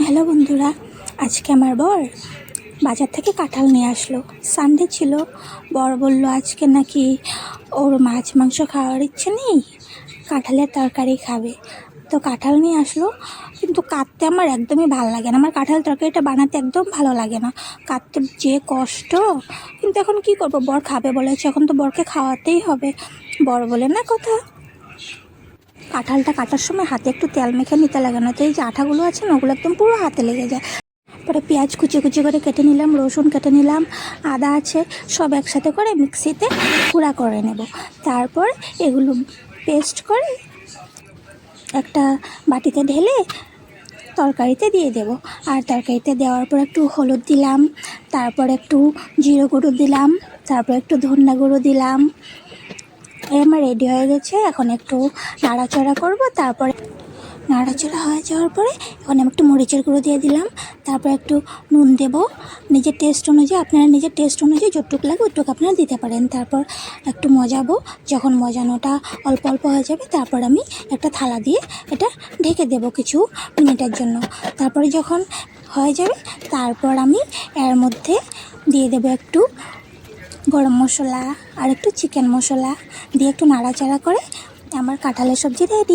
Hello বন্ধুরা, আজকে আমার বর বাজার থেকে কাঁঠাল নিয়ে আসলো। সানডে ছিল। বর বলল আজকে নাকি ওর মাছ মাংস খাওয়ার ইচ্ছে নেই, কাঁঠালের তরকারি খাবে। তো কাঁঠাল নিয়ে আসলো, কিন্তু কাটতে আমার একদমই ভালো লাগে না। আমার কাঁঠাল তরকারিটা বানাতে একদম ভালো লাগে না, কাটতে যে কষ্ট। কিন্তু এখন কি করব, বর খাবে বলেছে, এখন তো বরকে খাওয়াতেই হবে। বর বলে না কথা। কাঁঠালটা কাটার সময় হাতে একটু তেল মেখে নিতে লাগে, না তো এই যে আঠাগুলো আছে না, ওগুলো একদম পুরো হাতে লেগে যায়। পরে পেঁয়াজ কুচি কুচি করে কেটে নিলাম, রসুন কেটে নিলাম, আদা আছে, সব একসাথে করে মিক্সিতে গুঁড়া করে নেব। তারপর এগুলো পেস্ট করে একটা বাটিতে ঢেলে তরকারিতে দিয়ে দেব। আর তরকারিতে দেওয়ার পর একটু হলুদ দিলাম, তারপর একটু জিরে গুঁড়ো দিলাম, তারপর একটু ধনিয়া গুঁড়ো দিলাম। আমার রেডি হয়ে গেছে। এখন একটু নাড়াচাড়া করব। তারপরে নাড়াচাড়া হয়ে যাওয়ার পরে এখন আমি একটু মরিচের গুঁড়ো দিয়ে দিলাম। তারপর একটু নুন দেব নিজের টেস্ট অনুযায়ী। আপনারা নিজের টেস্ট অনুযায়ী যতটুকু লাগে ওটুকু আপনারা দিতে পারেন। তারপর একটু মজাবো। যখন মজানোটা অল্প অল্প হয়ে যাবে, তারপর আমি একটা থালা দিয়ে এটা ঢেকে দেব কিছু মিনিটের জন্য। তারপরে যখন হয়ে যাবে, তারপর আমি এর মধ্যে দিয়ে দেবো একটু গরম মশলা আর একটু চিকেন মশলা দিয়ে একটু নাড়াচাড়া করে আমার কাঁঠালের সবজি রেডি।